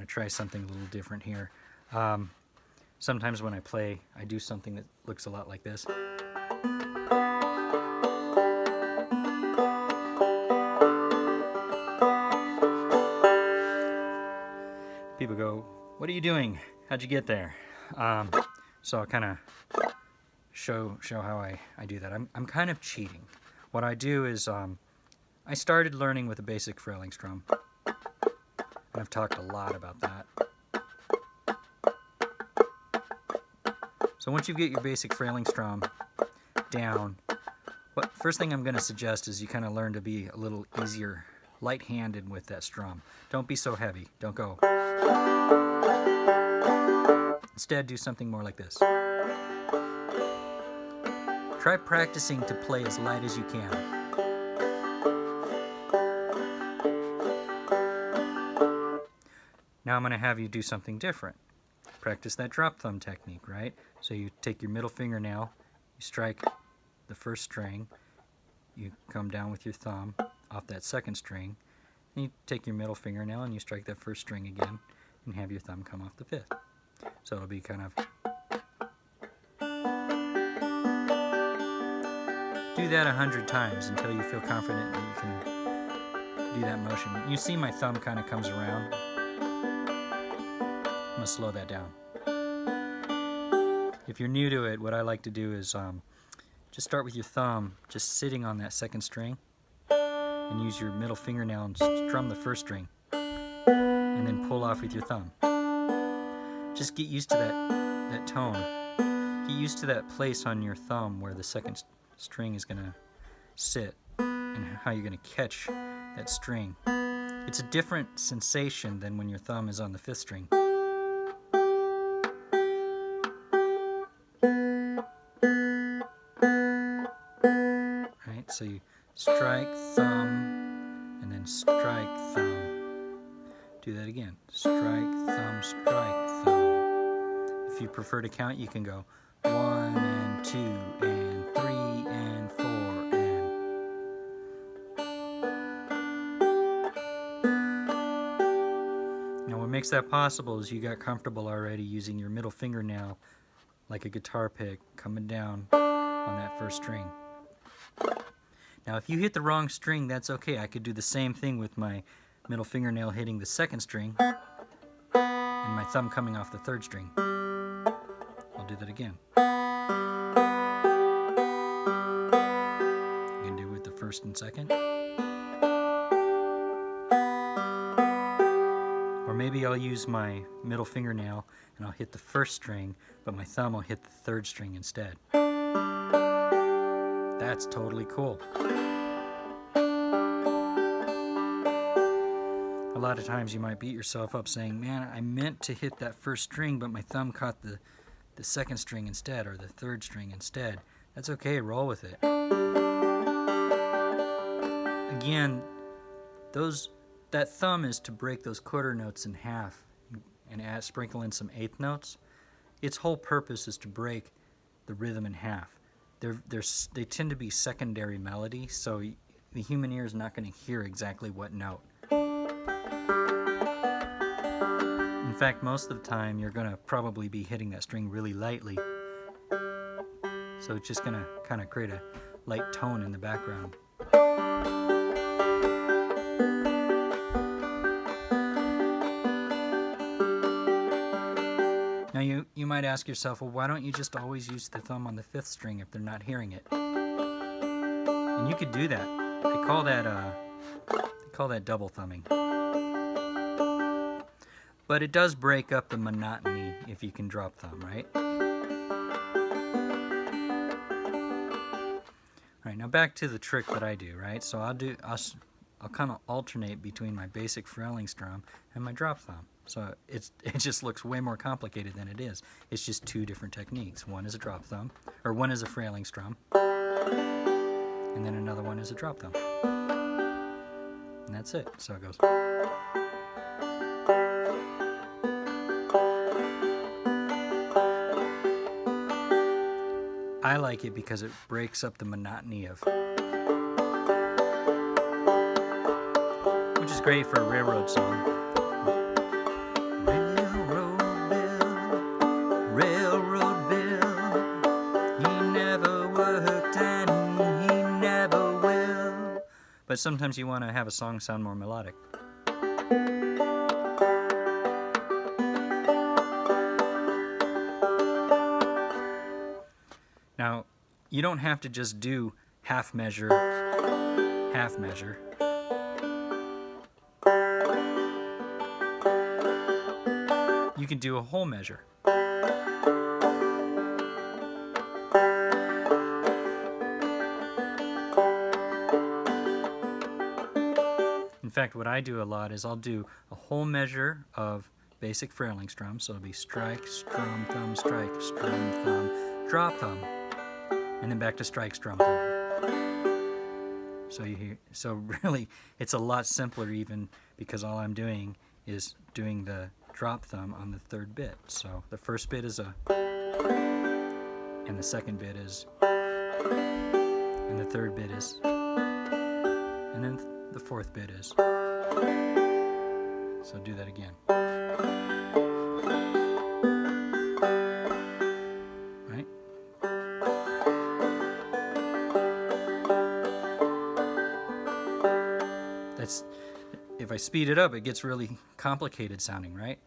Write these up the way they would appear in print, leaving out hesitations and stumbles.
to try something a little different here. Sometimes when I play, I do something that looks a lot like this. People go, "What are you doing? How'd you get there?" So I'll kind of show how I do that. I'm kind of cheating. What I do is I started learning with a basic frailing strum. And I've talked a lot about that. So once you get your basic frailing strum down, first thing I'm going to suggest is you kind of learn to be a little easier, light-handed with that strum. Don't be so heavy. Don't go. Instead, do something more like this. Try practicing to play as light as you can. Now I'm going to have you do something different. Practice that drop thumb technique, right? So you take your middle fingernail, you strike the first string, you come down with your thumb off that second string, and you take your middle fingernail and you strike that first string again, and have your thumb come off the fifth. So it'll be kind of... Do that 100 times until you feel confident that you can do that motion. You see my thumb kind of comes around. I'm going to slow that down. If you're new to it, what I like to do is just start with your thumb just sitting on that second string and use your middle fingernail and strum the first string and then pull off with your thumb. Just get used to that tone. Get used to that place on your thumb where the second string is going to sit and how you're going to catch that string. It's a different sensation than when your thumb is on the fifth string. Right? So you strike, thumb, and then strike, thumb. Do that again. Strike, thumb, strike, thumb. If you prefer to count, you can go 1 and 2 and 3 and 4 and... Now what makes that possible is you got comfortable already using your middle fingernail like a guitar pick coming down on that first string. Now if you hit the wrong string, that's okay. I could do the same thing with my middle fingernail hitting the second string and my thumb coming off the third string. I'll do that again. You can do it with the first and second. Or maybe I'll use my middle fingernail and I'll hit the first string, but my thumb will hit the third string instead. That's totally cool. A lot of times you might beat yourself up saying, "Man, I meant to hit that first string, but my thumb caught the second string instead, or the third string instead." That's okay, roll with it. Again, that thumb is to break those quarter notes in half and sprinkle in some eighth notes. Its whole purpose is to break the rhythm in half. They tend to be secondary melody, so the human ear is not going to hear exactly what note. In fact, most of the time you're going to probably be hitting that string really lightly. So it's just going to kind of create a light tone in the background. Now you might ask yourself, well, why don't you just always use the thumb on the fifth string if they're not hearing it? And you could do that. They call that double thumbing. But it does break up the monotony if you can drop thumb, right? Alright, now back to the trick that I do, right? So I'll kind of alternate between my basic frailing strum and my drop thumb. So it just looks way more complicated than it is. It's just two different techniques. One is a drop thumb, or one is a frailing strum, and then another one is a drop thumb. And that's it. So it goes. I like it because it breaks up the monotony of, which is great for a railroad song. but sometimes you want to have a song sound more melodic. Now, you don't have to just do half measure, half measure. You can do a whole measure. In fact, what I do a lot is I'll do a whole measure of basic frailing strum, so it'll be strike, strum, thumb, drop thumb, and then back to strike, strum, thumb. So really, it's a lot simpler even because all I'm doing is doing the drop thumb on the third bit. So the first bit is a, and the second bit is, and the third bit is, and then the fourth bit is. So do that again. Right? That's, if I speed it up, it gets really complicated sounding, right?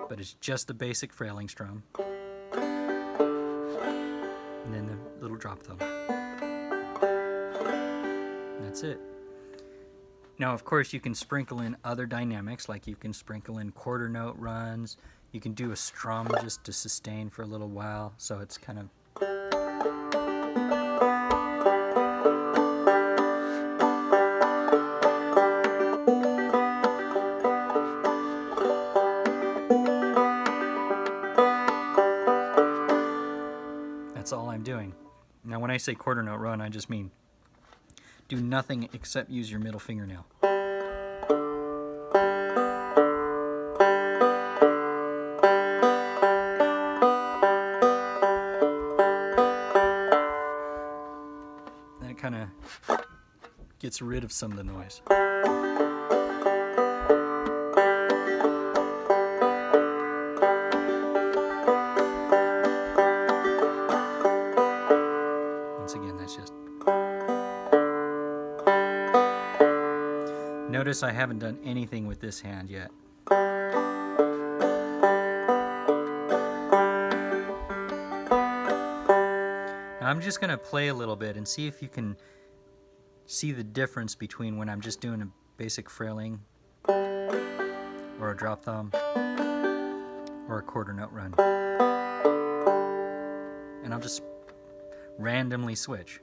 But it's just the basic frailing strum. And then the little drop thumb. And that's it. Now, of course, you can sprinkle in other dynamics, like you can sprinkle in quarter note runs. You can do a strum just to sustain for a little while, so it's kind of... That's all I'm doing. Now, when I say quarter note run, I just mean do nothing except use your middle fingernail. That kind of gets rid of some of the noise. Once again, that's just... Notice I haven't done anything with this hand yet. Now I'm just going to play a little bit and see if you can see the difference between when I'm just doing a basic frailing or a drop thumb or a quarter note run. And I'll just randomly switch.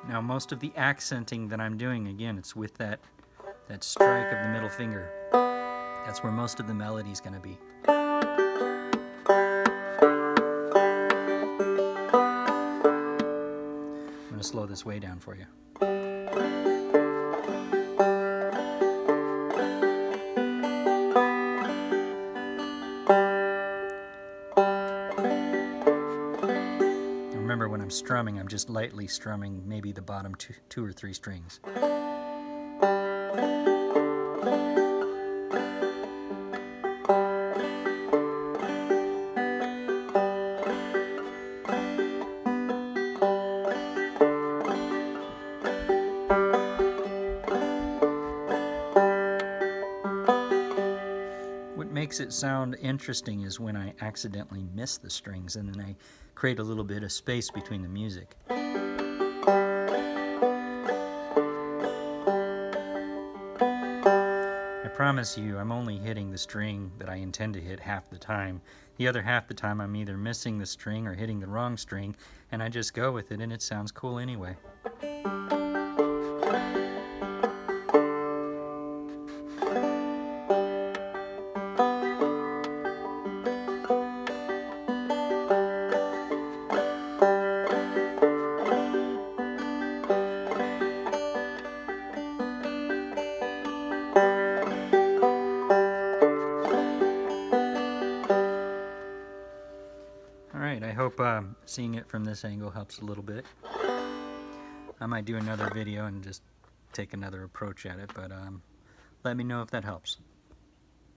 Now most of the accenting that I'm doing, again, it's with that strike of the middle finger. That's where most of the melody's going to be. I'm going to slow this way down for you. Remember, when I'm strumming, I'm just lightly strumming maybe the bottom two or three strings. What makes it sound interesting is when I accidentally miss the strings and then I create a little bit of space between the music. I promise you, I'm only hitting the string that I intend to hit half the time. The other half the time I'm either missing the string or hitting the wrong string, and I just go with it and it sounds cool anyway. seeing it from this angle helps a little bit. I might do another video and just take another approach at it, but let me know if that helps.